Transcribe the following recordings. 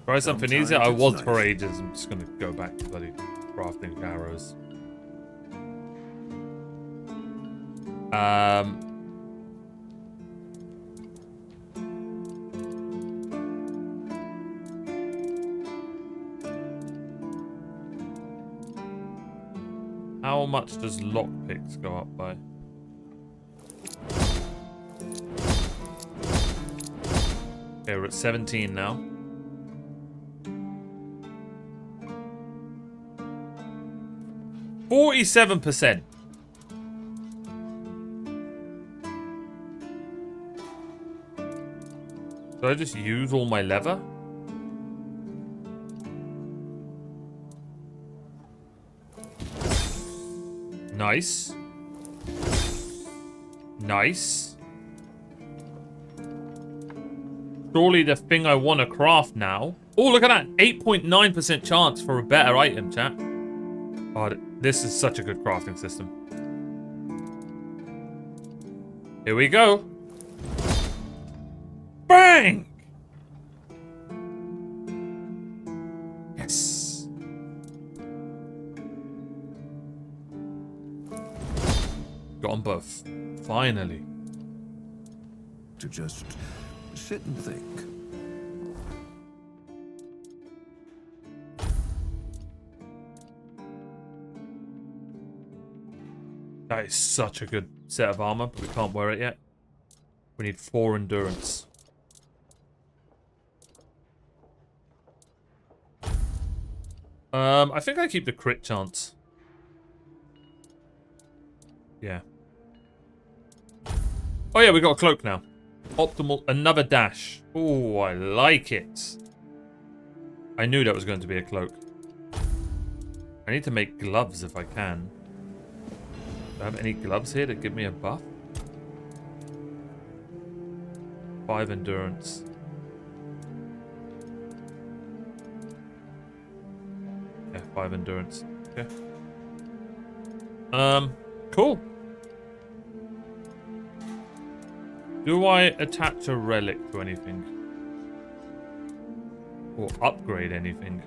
Try something easier? I Sometimes was it's for nice. ages. I'm just gonna go back to bloody crafting arrows. How much does lockpicks go up by? Okay, we're at 17 now. %47%. Do I just use all my leather? Nice. Nice. Surely the thing I want to craft now. Oh, look at that. 8.9% chance for a better item, chat. Oh, this is such a good crafting system. Here we go. Bang! Yes. Got them both. Finally. To just sit and think. That is such a good set of armor, but we can't wear it yet. We need 4 endurance. I think I keep the crit chance. Yeah. Oh yeah, we got a cloak now. Optimal, another dash. Oh, I like it. I knew that was going to be a cloak. I need to make gloves if I can. Do I have any gloves here that give me a buff? 5 endurance. Yeah, 5 endurance. Okay. Cool. Do I attach a relic to anything? Or upgrade anything?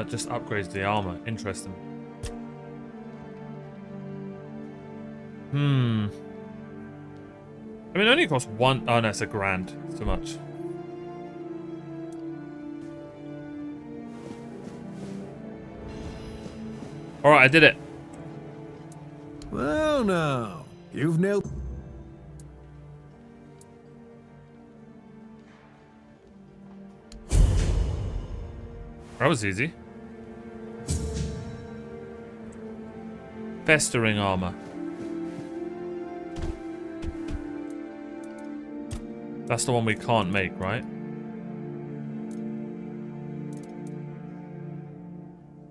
Just upgrades the armor. Interesting. I mean, it only costs 1. Oh, no, it's $1,000. It's too much. Alright, I did it. Well, now, you've nailed... That was easy. Festering armor. That's the one we can't make, right?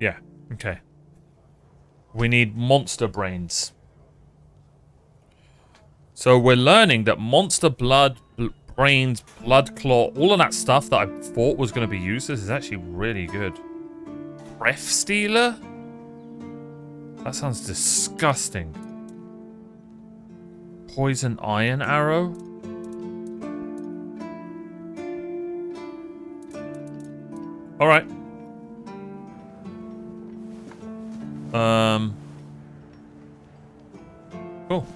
Yeah, okay. We need monster brains. So we're learning that monster blood, brains, blood claw, all of that stuff that I thought was going to be useless is actually really good. Breath stealer? That sounds disgusting. Poison iron arrow? Alright. Cool.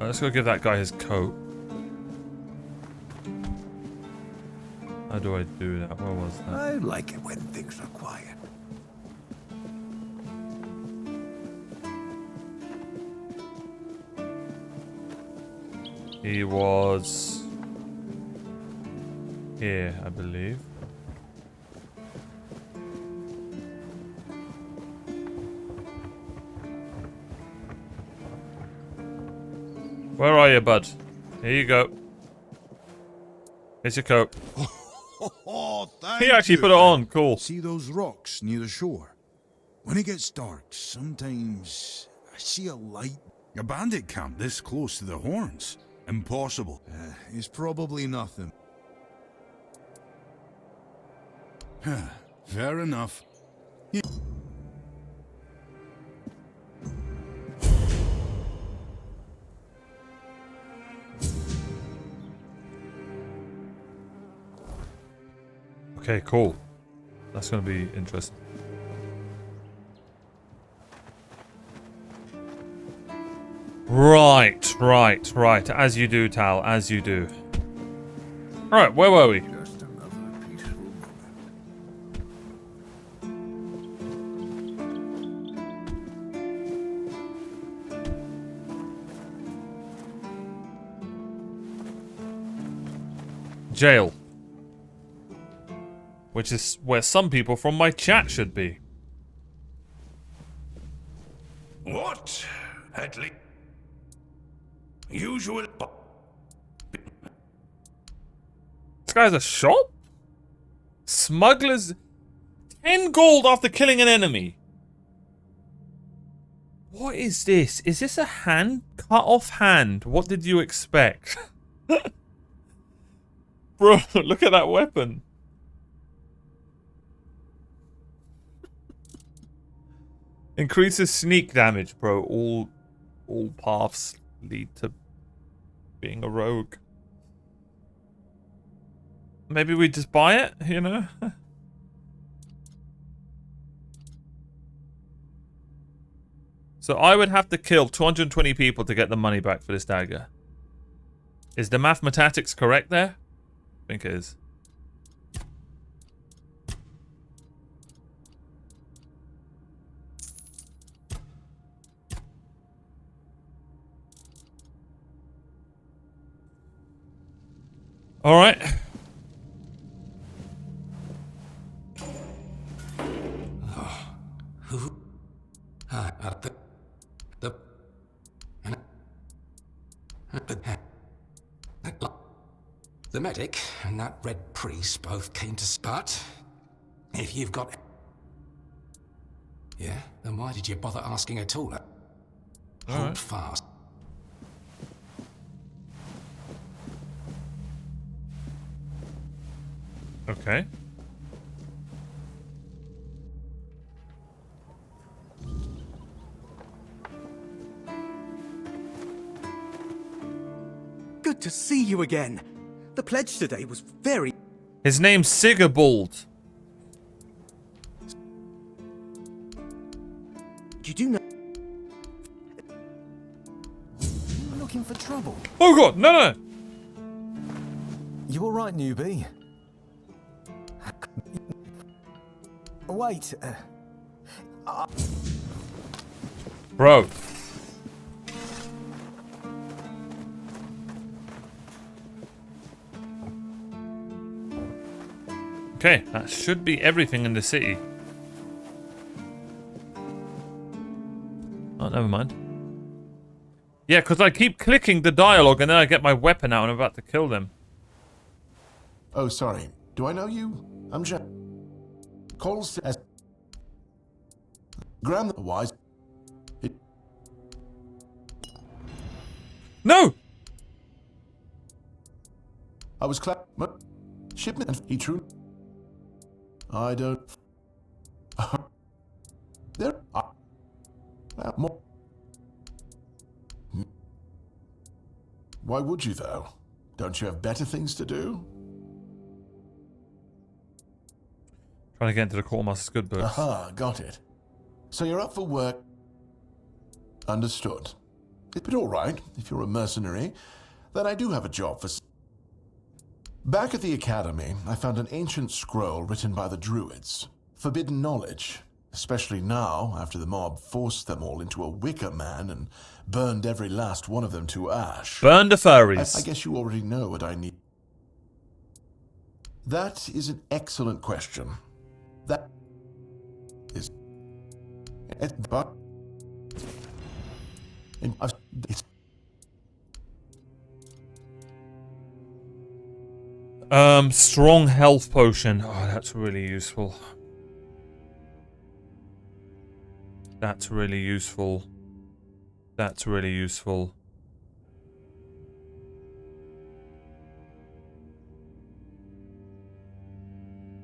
Let's go give that guy his coat. How do I do that? Where was that? I like it when things are quiet. He was here, I believe. Where are you, bud? Here you go. Here's your coat. Oh, thank He actually you. put it on. Cool. See those rocks near the shore? When it gets dark, sometimes I see a light. A bandit camp this close to the horns. Impossible. It's probably nothing. Fair enough. Okay, cool. That's going to be interesting. Right. As you do, Tal. As you do. Alright, where were we? Just another peaceful moment. Jail. Which is where some people from my chat should be. What? At least usual. This guy's a shop? Smugglers. 10 gold after killing an enemy. What is this? Is this a hand? Cut off hand. What did you expect? Bro, look at that weapon. Increases sneak damage, bro. All paths lead to being a rogue. Maybe we just buy it, you know? So I would have to kill 220 people to get the money back for this dagger. Is the mathematics correct there? I think it is. All right. The medic and that red priest both came to spot. If you've got... Yeah? Then why did you bother asking at all? Hold fast. Okay. Good to see you again. The pledge today was very... His name's Sigurbold. You do know... You looking for trouble? Oh god, no! You all right, newbie? Wait. Bro. Okay, that should be everything in the city. Oh, never mind. Yeah, because I keep clicking the dialogue and then I get my weapon out and I'm about to kill them. Oh, sorry. Do I know you? I'm Jack. Calls as Graham Wise. No! I was shipment and he true. I don't. There are more. Why would you though? Don't you have better things to do? Trying to get into the Quartermaster's good books. Aha, got it. So you're up for work. Understood. But all right, if you're a mercenary, then I do have a job for... Back at the academy, I found an ancient scroll written by the druids. Forbidden knowledge, especially now, after the mob forced them all into a wicker man and burned every last one of them to ash. Burn the furries. I guess you already know what I need. That is an excellent question. That is... But... It's... Strong health potion. Oh, that's really useful. That's really useful. That's really useful.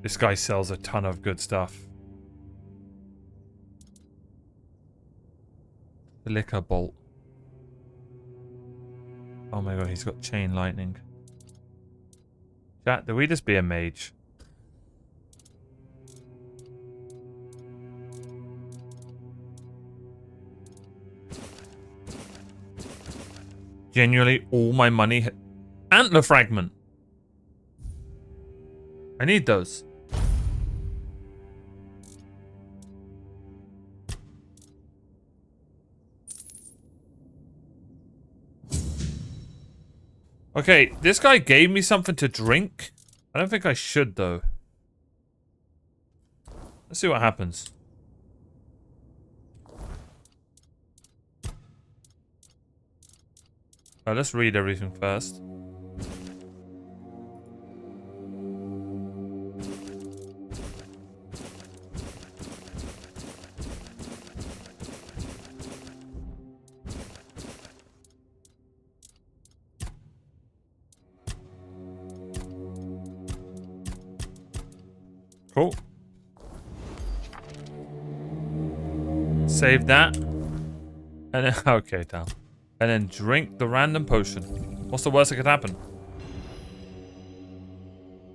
This guy sells a ton of good stuff. The liquor bolt. Oh my god, he's got chain lightning. Chat, do we just be a mage? Genuinely, all my money. Antler fragment. I need those. Okay, this guy gave me something to drink. I don't think I should, though. Let's see what happens. Let's read everything first. Cool. Save that. And then, okay, down. And then drink the random potion. What's the worst that could happen?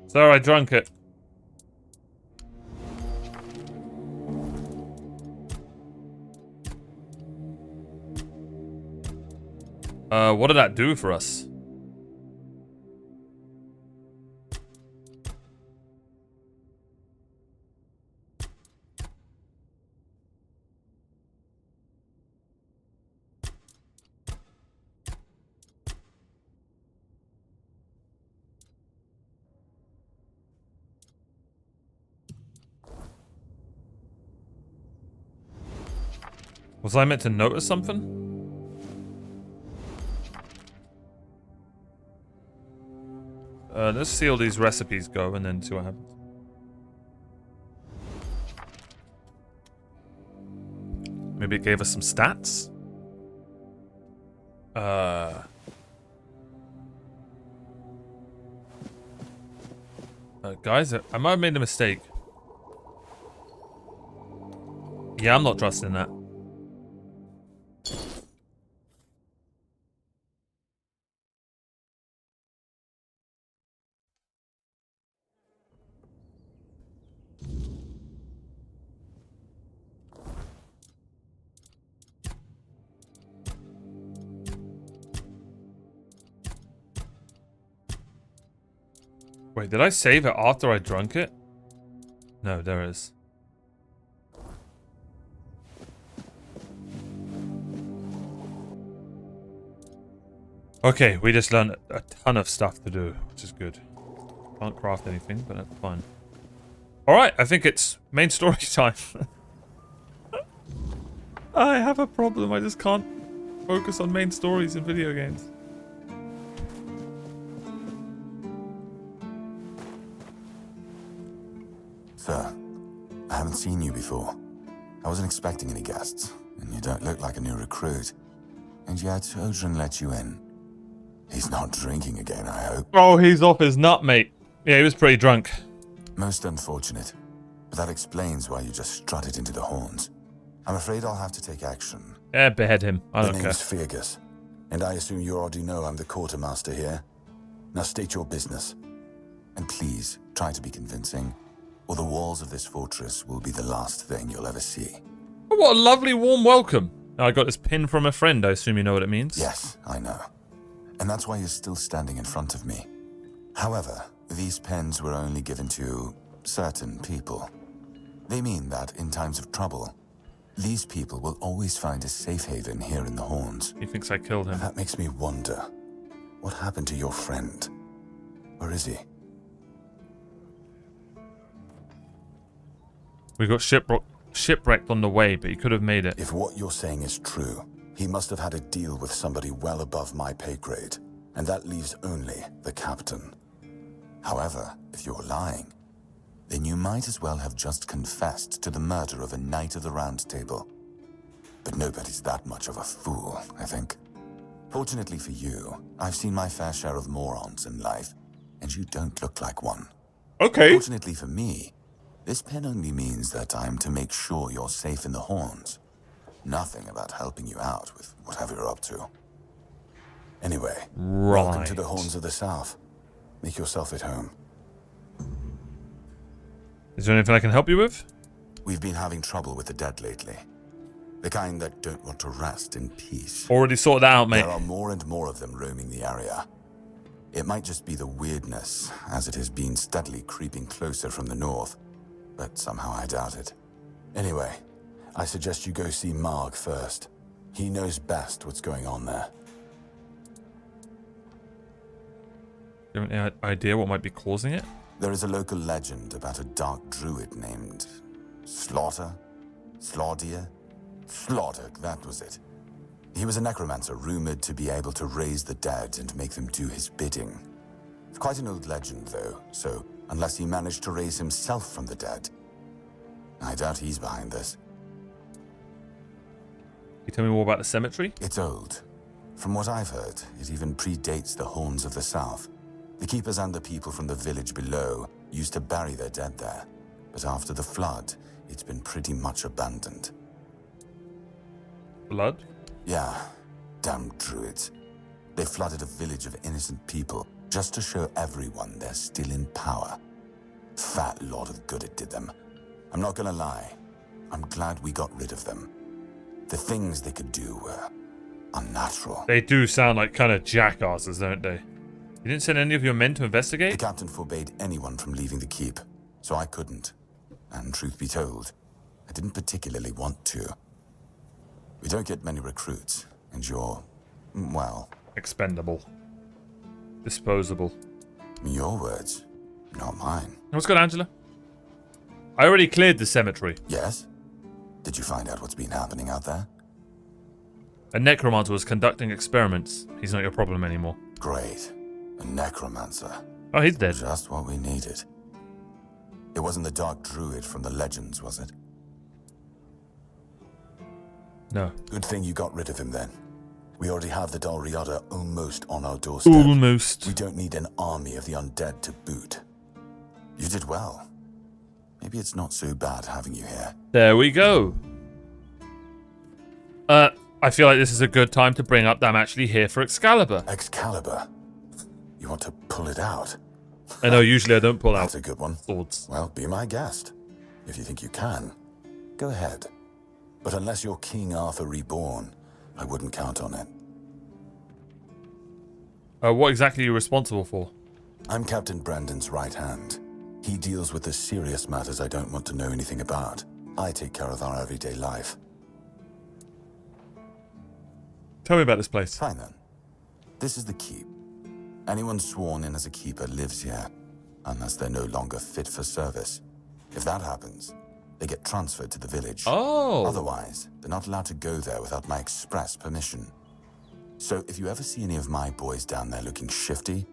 Sir, I drunk it. What did that do for us? Was I meant to notice something? Let's see all these recipes go and then see what happens. Maybe it gave us some stats? Guys, I might have made a mistake. Yeah, I'm not trusting that. Wait, did I save it after I drunk it? No, there is. Okay, we just learned a ton of stuff to do, which is good. Can't craft anything, but that's fine. Alright, I think it's main story time. I have a problem, I just can't focus on main stories in video games. Sir, I haven't seen you before. I wasn't expecting any guests, and you don't look like a new recruit. And yet, Odrin let you in. He's not drinking again, I hope. Oh, he's off his nut, mate. Yeah, he was pretty drunk. Most unfortunate. But that explains why you just strutted into the horns. I'm afraid I'll have to take action. Yeah, behead him. I don't The care. name's Fergus, and I assume you already know I'm the quartermaster here. Now state your business. And please, try to be convincing, or the walls of this fortress will be the last thing you'll ever see. Oh, what a lovely warm welcome. I got this pin from a friend. I assume you know what it means. Yes, I know. And that's why you're still standing in front of me. However, these pens were only given to certain people. They mean that in times of trouble, these people will always find a safe haven here in the Horns. He thinks I killed him. That makes me wonder, what happened to your friend? Where is he? We got shipwrecked on the way, but he could have made it. If what you're saying is true, he must have had a deal with somebody well above my pay grade, and that leaves only the captain. However, if you're lying, then you might as well have just confessed to the murder of a Knight of the Round Table. But nobody's that much of a fool, I think. Fortunately for you, I've seen my fair share of morons in life, and you don't look like one. Okay. Fortunately for me, this pen only means that I'm to make sure you're safe in the Horns. Nothing about helping you out with whatever you're up to. Anyway, welcome to the Horns of the South. Make yourself at home. Is there anything I can help you with? We've been having trouble with the dead lately. The kind that don't want to rest in peace. Already sorted that out, mate. There are more and more of them roaming the area. It might just be the weirdness, as it has been steadily creeping closer from the north, but somehow I doubt it. Anyway, I suggest you go see Marg first. He knows best what's going on there. Do you have any idea what might be causing it? There is a local legend about a dark druid named Slaughter? Slaudier? Slaughter, that was it. He was a necromancer rumored to be able to raise the dead and make them do his bidding. It's quite an old legend, though, so unless he managed to raise himself from the dead, I doubt he's behind this. Can you tell me more about the cemetery? It's old. From what I've heard, it even predates the Horns of the South. The keepers and the people from the village below used to bury their dead there, but after the flood, it's been pretty much abandoned. Blood? Yeah, damn druids. They flooded a village of innocent people just to show everyone they're still in power. Fat lot of good it did them. I'm not gonna lie, I'm glad we got rid of them. The things they could do were unnatural. They do sound like kind of jackasses, don't they? You didn't send any of your men to The investigate? captain forbade anyone from leaving the keep, so I couldn't. And truth be told, I didn't particularly want to. We don't get many recruits, and you're, well, Expendable. Disposable. your words, not mine. What's good, Angela? I already cleared the cemetery. Yes? Did you find out what's been happening out there? A necromancer was conducting experiments. He's not your problem anymore. Great. A necromancer. Oh, he's dead. Just what we needed. It wasn't the dark druid from the legends, was it? No. Good thing you got rid of him then. We already have the Dalriada almost on our doorstep. Almost. We don't need an army of the undead to boot. You did well. Maybe it's not so bad having you here. There we go. I feel like this is a good time to bring up that I'm actually here for Excalibur. Excalibur? You want to pull it out? I know usually I don't pull out That's a good one. swords. Well, be my guest. If you think you can, go ahead. But unless you're King Arthur reborn, I wouldn't count on it. What exactly are you responsible for? I'm Captain Brandon's right hand. He deals with the serious matters I don't want to know anything about. I take care of our everyday life. Tell me about this place. Fine then. This is the keep. Anyone sworn in as a keeper lives here, unless they're no longer fit for service. If that happens, they get transferred to the village. Oh. Otherwise, they're not allowed to go there without my express permission. So if you ever see any of my boys down there looking shifty,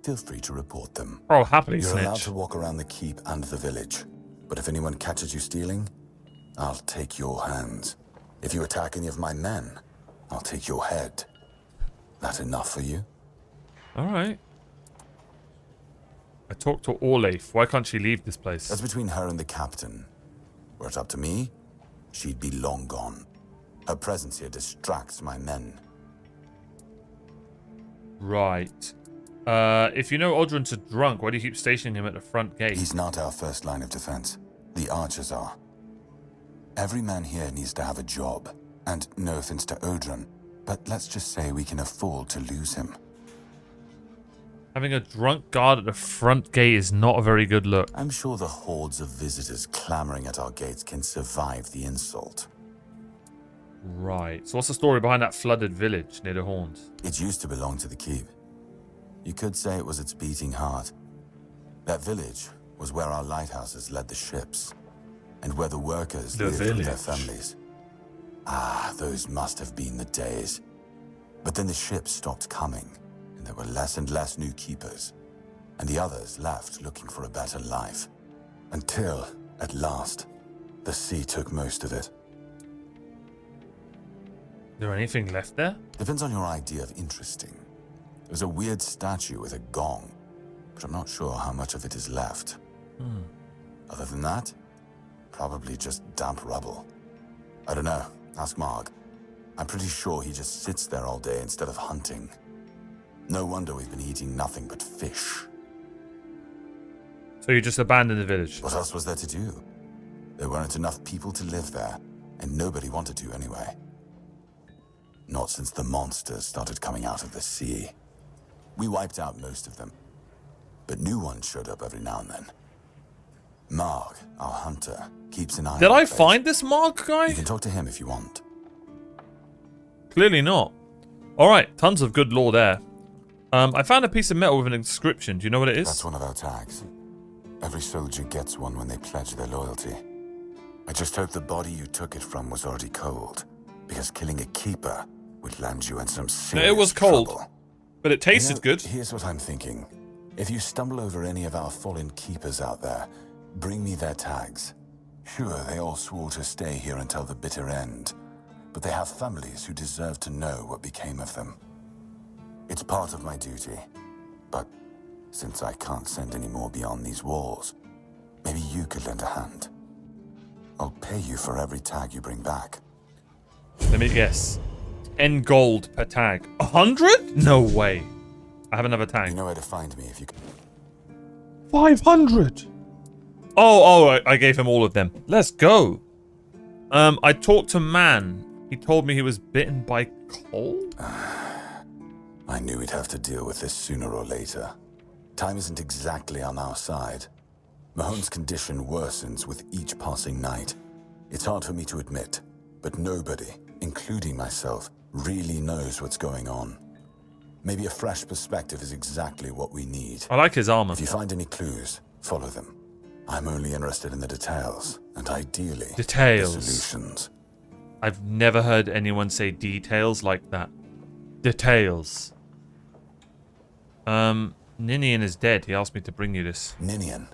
feel free to report them. Oh, happily You're allowed snitch. to walk around the keep and the village, but if anyone catches you stealing, I'll take your hands. If you attack any of my men, I'll take your head. That enough for you? Alright. I talked to Orleif. Why can't she leave this place? That's between her and the captain. Were it up to me, she'd be long gone. Her presence here distracts my men. Right. If you know Oddrun's a drunk, why do you keep stationing him at the front gate? He's not our first line of defense. The archers are. Every man here needs to have a job. And no offense to Oddrun, but let's just say we can afford to lose him. Having a drunk guard at the front gate is not a very good look. I'm sure the hordes of visitors clamoring at our gates can survive the insult. Right. So what's the story behind that flooded village near the Horns? It used to belong to the keep. You could say it was its beating heart. That village was where our lighthouses led the ships, and where the workers lived with their families. Ah, those must have been the days. But then the ships stopped coming, and there were less and less new keepers, and the others left looking for a better life. Until, at last, the sea took most of it. Is there anything left there? Depends on your idea of interesting. There's a weird statue with a gong, but I'm not sure how much of it is left. Other than that, probably just damp rubble. I don't know. Ask Marg. I'm pretty sure he just sits there all day instead of hunting. No wonder we've been eating nothing but fish. So you just abandoned the village? What else was there to do? There weren't enough people to live there, and nobody wanted to anyway. Not since the monsters started coming out of the sea. We wiped out most of them, but new ones showed up every now and then. Marg, our hunter, keeps an eye on Did I the place. find this Mark guy? You can talk to him if you want. Clearly not. Alright, tons of good lore there. I found a piece of metal with an inscription. Do you know what it is? That's one of our tags. Every soldier gets one when they pledge their loyalty. I just hope the body you took it from was already cold, because killing a keeper would land you in some No, serious it was cold, trouble. but it tasted good. Here's what I'm thinking. If you stumble over any of our fallen keepers out there, bring me their tags. Sure, they all swore to stay here until the bitter end, but they have families who deserve to know what became of them. It's part of my duty, but since I can't send any more beyond these walls, maybe you could lend a hand. I'll pay you for every tag you bring back. Let me guess. 10 gold per tag. 100? No way. I have another tag. You know where to find me if you can. 500. Oh, I gave him all of them. Let's go. I talked to Man. He told me he was bitten by cold. I knew we'd have to deal with this sooner or later. Time isn't exactly on our side. Mahone's condition worsens with each passing night. It's hard for me to admit, but nobody, including myself, really knows what's going on. Maybe a fresh perspective is exactly what we need. I like his armor. If you find any clues, follow them. I'm only interested in the details, and ideally, Details. the solutions. I've never heard anyone say details like that. Details. Ninian is dead. He asked me to bring you this. Ninian.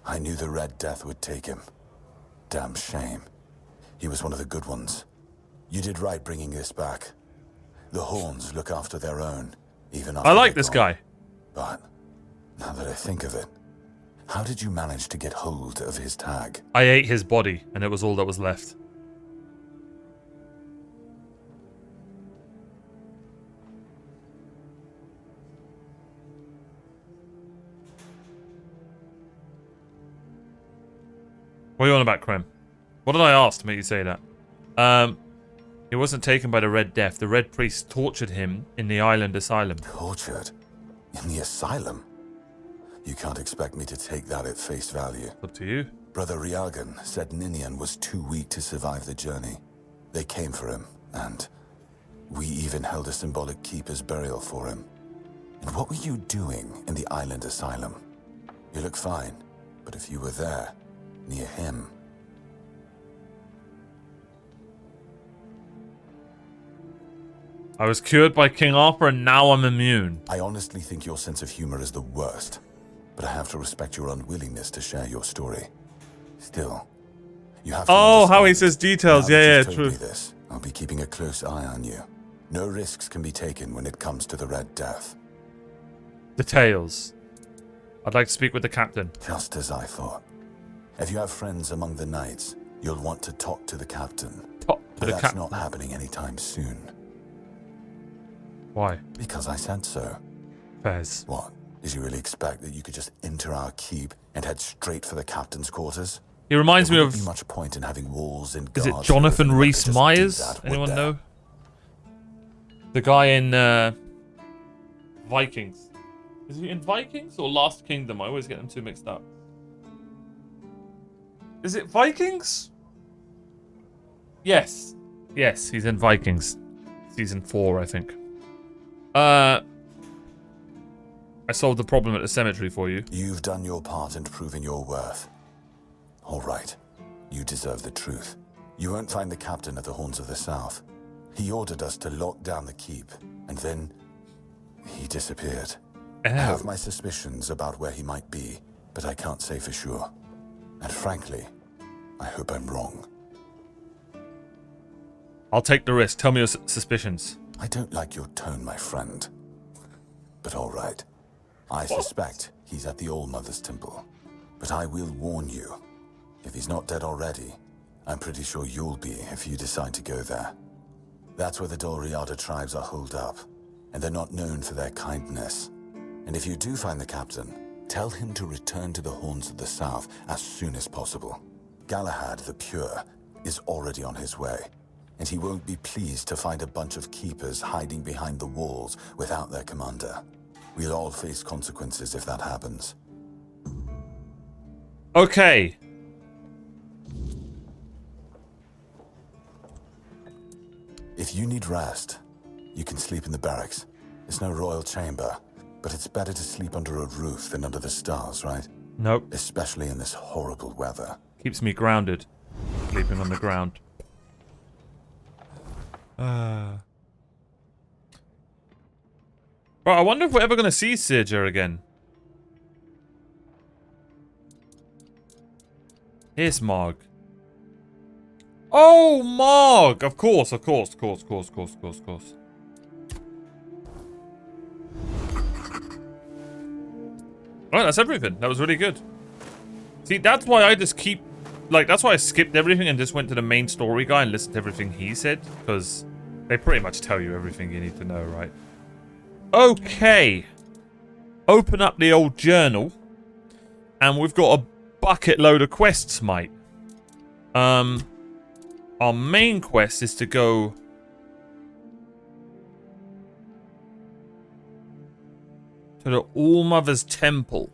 I knew the Red Death would take him. Damn shame. He was one of the good ones. You did right bringing this back. The Horns look after their own, even after I like they're this gone. guy. But, now that I think of it, how did you manage to get hold of his tag? I ate his body, and it was all that was left. What are you on about, Krem? What did I ask to make you say that? He wasn't taken by the Red Death. The Red Priest tortured him in the island asylum. Tortured? In the asylum? You can't expect me to take that at face value. Up to you. Brother Riagan said Ninian was too weak to survive the journey. They came for him, and we even held a symbolic keeper's burial for him. And what were you doing in the island asylum? You look fine, but if you were there, near him... I was cured by King Arthur, and now I'm immune. I honestly think your sense of humor is the worst, but I have to respect your unwillingness to share your story. Still, you have to Oh, how he understand, says details. now that Yeah, you've yeah, told true. me this, I'll be keeping a close eye on you. No risks can be taken when it comes to the Red Death. Details. I'd like to speak with the captain. Just as I thought. If you have friends among the knights, you'll want to talk to the captain. Talk to But the that's captain. not happening anytime soon. Why? Because I said so. Fez. What? Did you really expect that you could just enter our keep and head straight for the captain's quarters? He reminds me There of... wouldn't be much point in having walls and Is guards it Jonathan who would Rhys just do Myers? that, would Anyone there? know? The guy in Vikings. Is he in Vikings or Last Kingdom? I always get them two mixed up. Is it Vikings? Yes. Yes, he's in Vikings. Season 4, I think. I solved the problem at the cemetery for you. You've done your part in proving your worth. All right. You deserve the truth. You won't find the captain at the Horns of the South. He ordered us to lock down the keep, and then he disappeared. I have my suspicions about where he might be, but I can't say for sure. And frankly, I hope I'm wrong. I'll take the risk. Tell me your suspicions. I don't like your tone, my friend. But all right. I suspect he's at the All-Mother's Temple. But I will warn you. If he's not dead already, I'm pretty sure you'll be if you decide to go there. That's where the Doriada tribes are holed up, and they're not known for their kindness. And if you do find the captain, tell him to return to the Horns of the South as soon as possible. Galahad the Pure is already on his way, and he won't be pleased to find a bunch of keepers hiding behind the walls without their commander. We'll all face consequences if that happens. Okay. If you need rest, you can sleep in the barracks. It's no royal chamber, but it's better to sleep under a roof than under the stars, right? Nope. Especially in this horrible weather. Keeps me grounded. Sleeping on the ground. Bro, I wonder if we're ever going to see Sirja again. Here's Marg. Oh, Marg! Of course, of course, of course, of course, of course, of course, of course. Alright, that's everything. That was really good. See, that's why I just keep... Like, that's why I skipped everything and just went to the main story guy and listened to everything he said. Because they pretty much tell you everything you need to know, right? Okay. Open up the old journal. And we've got a bucket load of quests, mate. Our main quest is to go... to the All-Mother's Temple.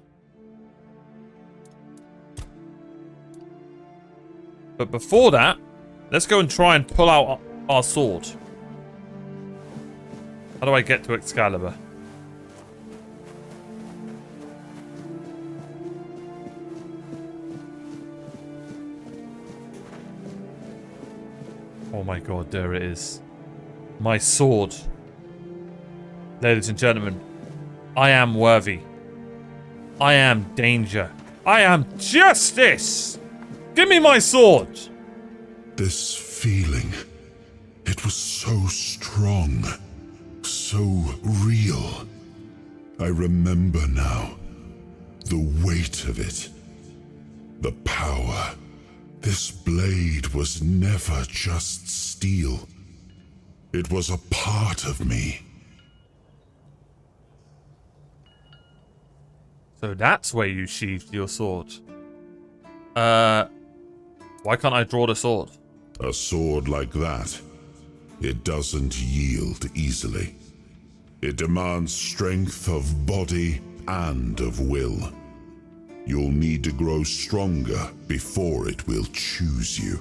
But before that, let's go and try and pull out our sword. How do I get to Excalibur? Oh my god, there it is. My sword. Ladies and gentlemen, I am worthy. I am danger. I am justice! Give me my sword! This feeling, it was so strong, so real. I remember now, the weight of it, the power. This blade was never just steel. It was a part of me. So that's where you sheathed your sword. Why can't I draw the sword? A sword like that, it doesn't yield easily. It demands strength of body and of will. You'll need to grow stronger before it will choose you.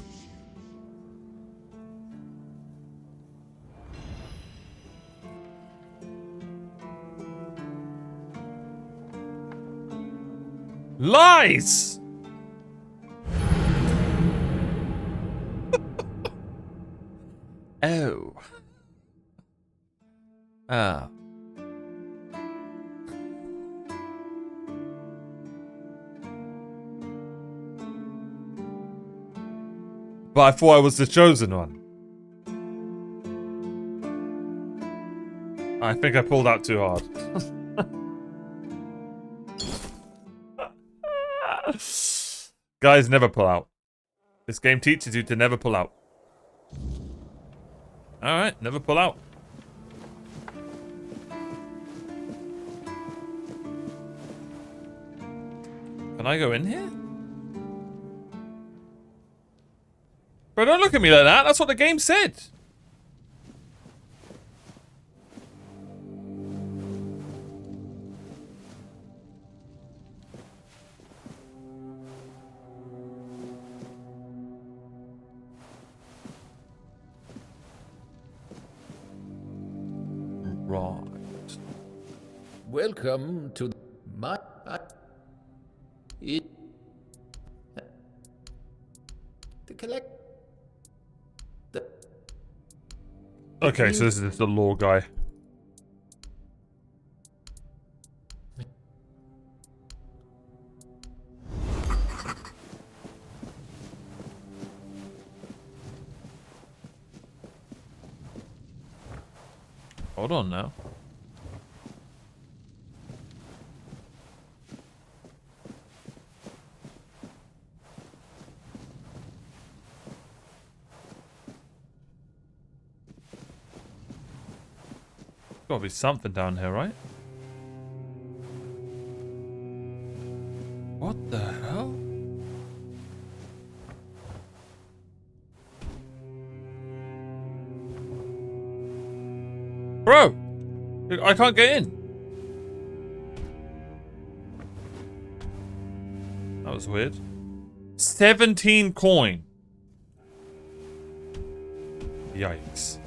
Lies! Oh. Ah. But I thought I was the chosen one. I think I pulled out too hard. Guys, never pull out. This game teaches you to never pull out. Alright, never pull out. Can I go in here? Bro, don't look at me like that. That's what the game said. Right. Welcome to my... to collect... Okay, so this is the law guy. Hold on now. Gotta be something down here, right? What the hell? Bro! I can't get in. That was weird. 17 coin. Yikes.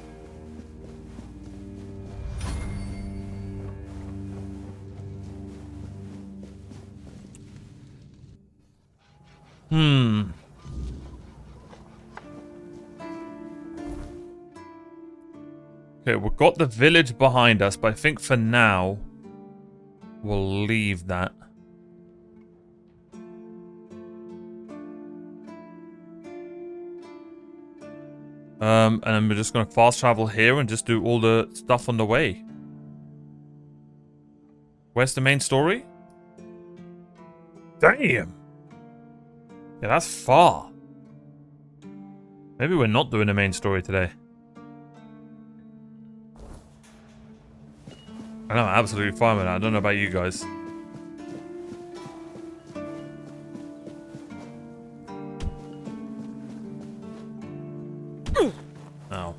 Okay, we've got the village behind us, but I think for now, we'll leave that. And then we're just going to fast travel here and just do all the stuff on the way. Where's the main story? Damn! Yeah, that's far. Maybe we're not doing the main story today. I know, I'm absolutely fine with that. I don't know about you guys. Ow.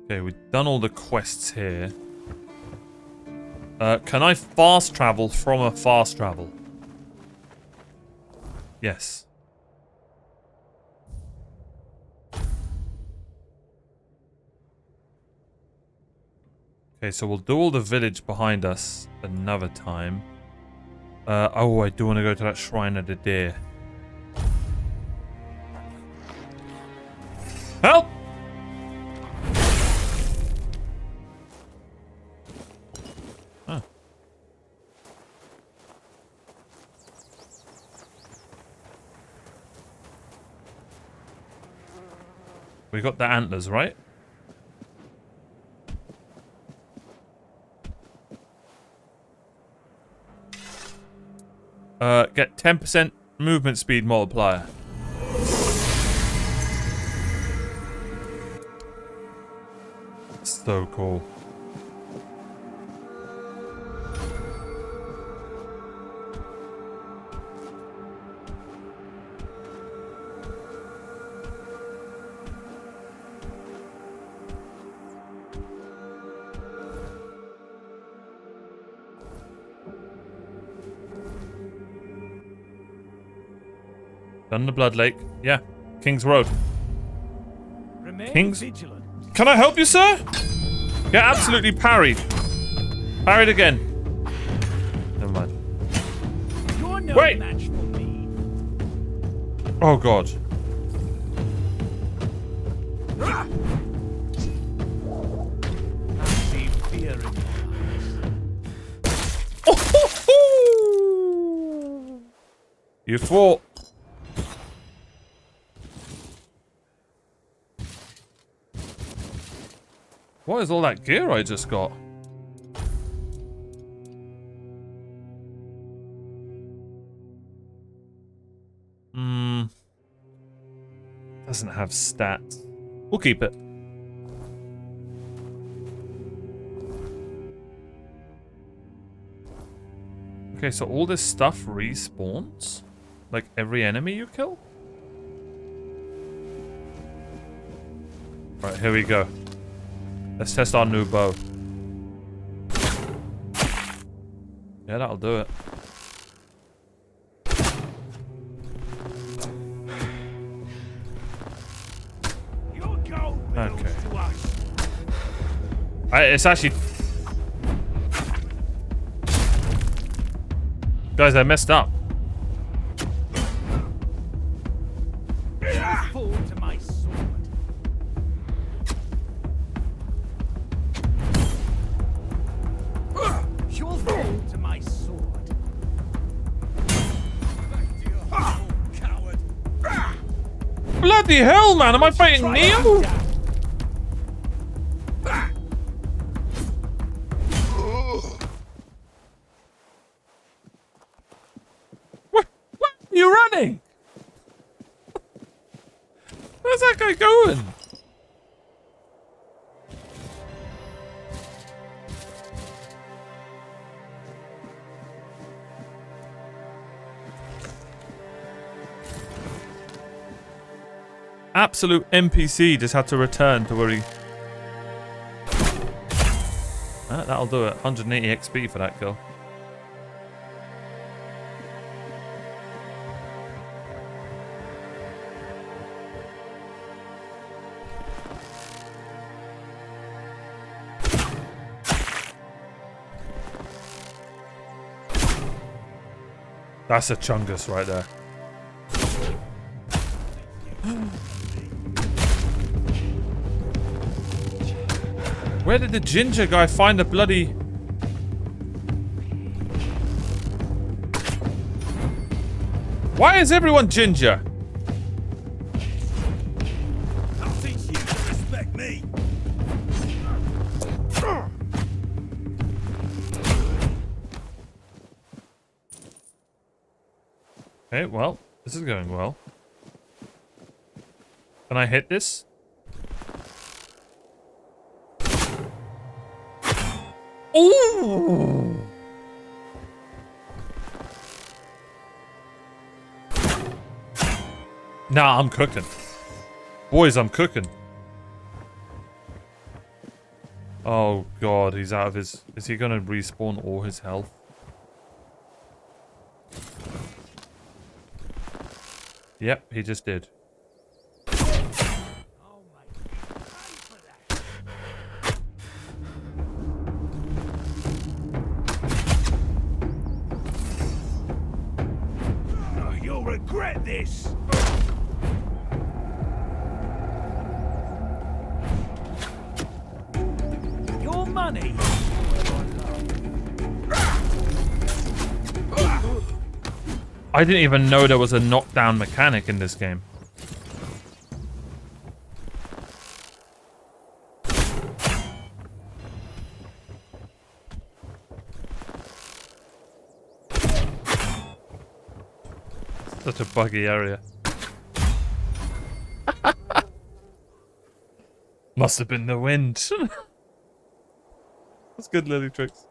Okay, we've done all the quests here. Can I fast travel from a fast travel? Yes. Okay, so we'll do all the village behind us another time. Oh, I do want to go to that Shrine of the Deer. Help! Huh. We got the antlers, right? Get 10% movement speed multiplier. So cool. Done the Blood Lake. Yeah. King's Road. King's... vigilant. Can I help you, sir? Get absolutely parried. Parried again. Never mind. You're no Wait! match for me. Oh, God. I see fear in your eyes. You fought. What is all that gear I just got? Doesn't have stats. We'll keep it. Okay, so all this stuff respawns? Like every enemy you kill? Alright, here we go. Let's test our new bow. Yeah, that'll do it. Okay. It's actually... Guys, I messed up. Fall to my sword. You'll fall to my sword. Back to your hole, coward. Bloody hell, man! Am I fighting Neo? Where are you running? Where's that guy going? Absolute NPC just had to return to where he That'll do it. 180 XP for that kill. That's a chungus right there. Where did the ginger guy find the bloody... Why is everyone ginger? I'll teach you to respect me. Okay, well, this is going well. Can I hit this? Ooh! Nah, I'm cooking. Boys, I'm cooking. Oh god, he's out of his... Is he gonna respawn all his health? Yep, he just did. You'll regret this. Your money. I didn't even know there was a knockdown mechanic in this game. Such a buggy area. Must have been the wind. That's good, Lily Tricks.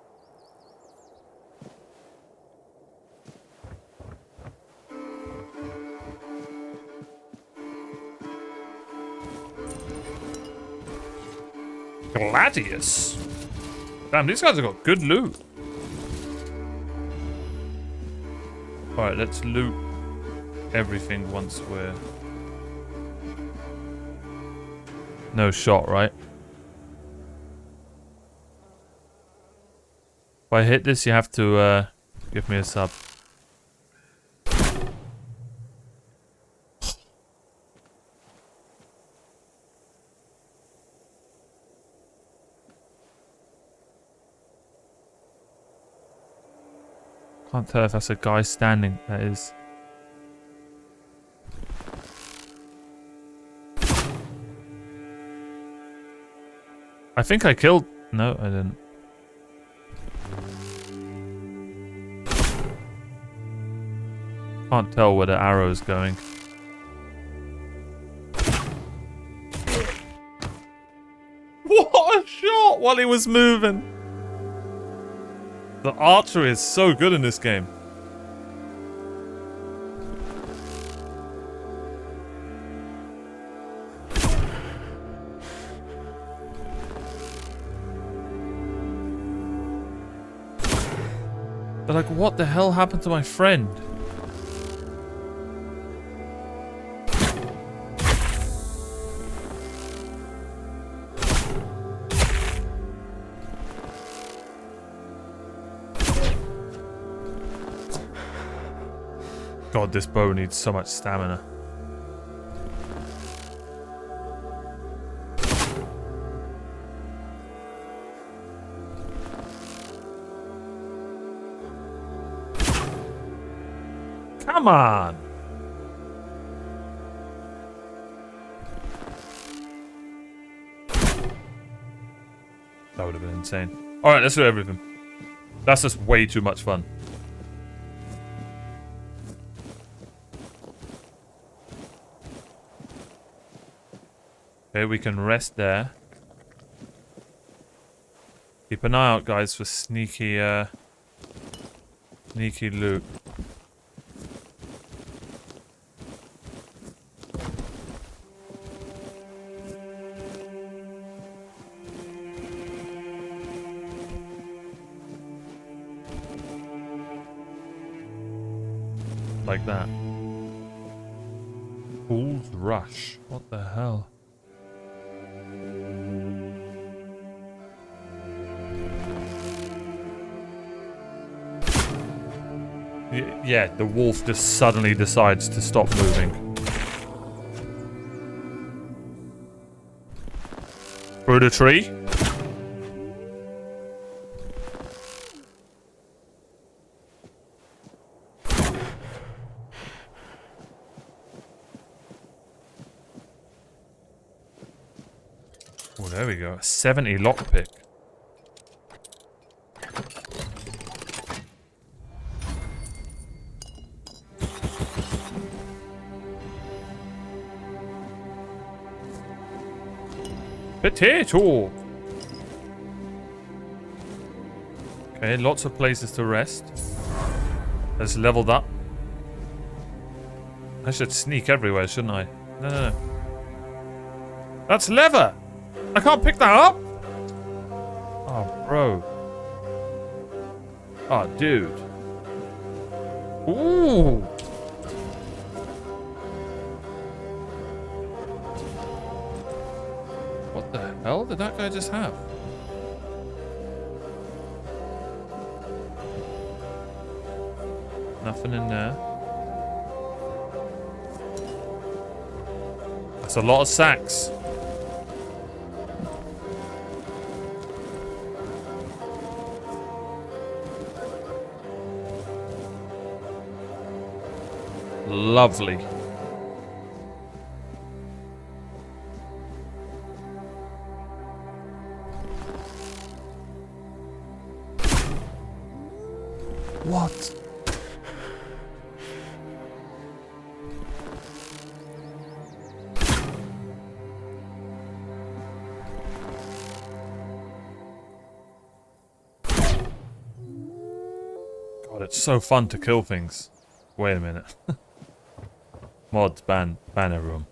Gladius. Damn, these guys have got good loot. Alright, let's loot everything once we're... No shot, right? If I hit this, you have to give me a sub. Can't tell if that's a guy standing. That is. I think I killed... No, I didn't. Can't tell where the arrow is going. What a shot while he was moving! The archery is so good in this game. They're like, what the hell happened to my friend? God, this bow needs so much stamina. Come on! That would have been insane. Alright, let's do everything. That's just way too much fun. Okay, we can rest there. Keep an eye out, guys, for sneaky, sneaky loot. like that. Fool's Rush. What the hell? Yeah, the wolf just suddenly decides to stop moving. Through the tree? Oh, there we go. 70 lockpick. Potato! Okay, lots of places to rest. Let's leveled up. I should sneak everywhere, shouldn't I? No, no, no. That's leather! I can't pick that up? Oh, bro. Oh, dude. Ooh! What the hell did that guy just have? Nothing in there. That's a lot of sacks. Lovely. What? God, it's so fun to kill things. Wait a minute. Mods ban everyone.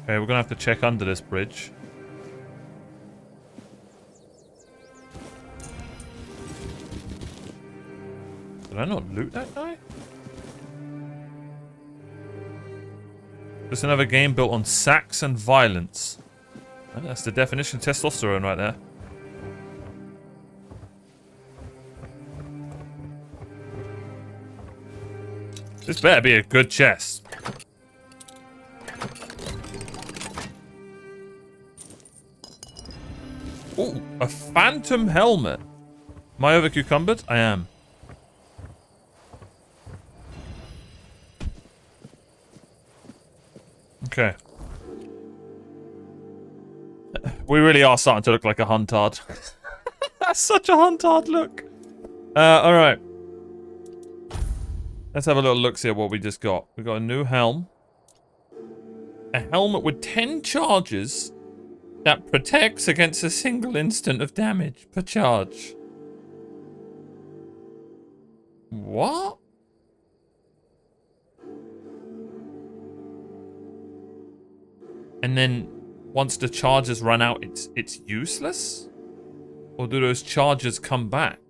Okay, we're gonna have to check under this bridge. Did I not loot that guy? Just another game built on sacks and violence. Oh, that's the definition of testosterone right there. This better be a good chest. Ooh, a phantom helmet. Am I over cucumbered? I am. Okay. We really are starting to look like a huntard. That's such a huntard look. Alright. Let's have a little look see at what we just got. We got a new helm. A helmet with 10 charges that protects against a single instant of damage per charge. What? And then once the charges run out, it's useless? Or do those charges come back?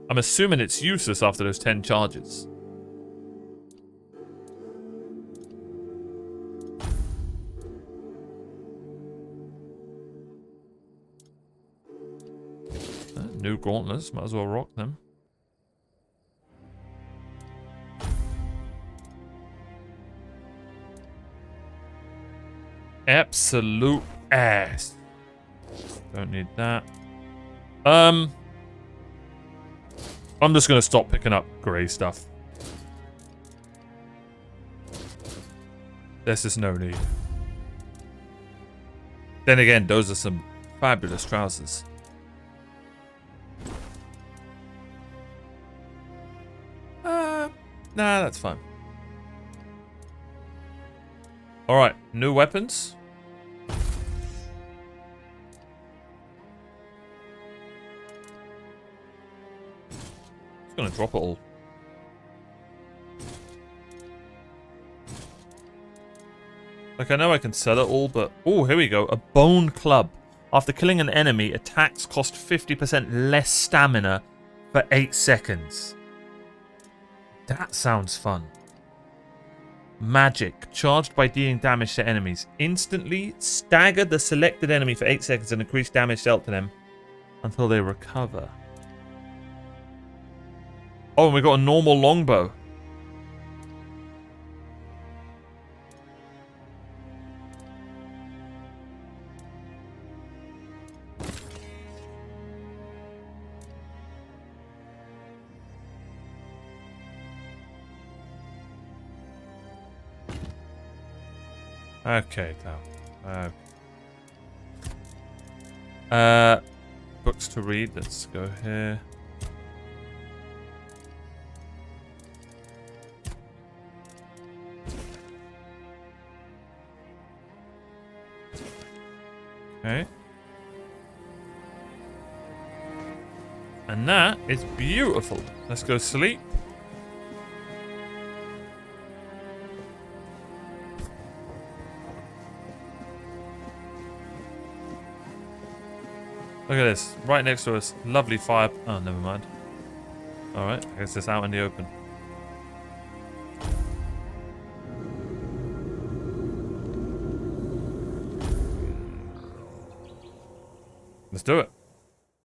I'm assuming it's useless after those 10 charges. New gauntlets, might as well rock them. Absolute ass. Don't need that. I'm just gonna stop picking up grey stuff. There's just no need. Then again, those are some fabulous trousers. Nah, that's fine. Alright, new weapons. It's gonna drop it all. Like, I know I can sell it all, but... Oh, here we go. A bone club. After killing an enemy, attacks cost 50% less stamina for 8 seconds. That sounds fun. Magic. Charged by dealing damage to enemies. Instantly stagger the selected enemy for 8 seconds and increase damage dealt to them until they recover. Oh, and we got a normal longbow. Okay, now. Books to read. Let's go here. Okay. And that is beautiful. Let's go sleep. Look at this. Right next to us. Lovely fire. Oh, never mind. Alright. I guess it's out in the open. Let's do it.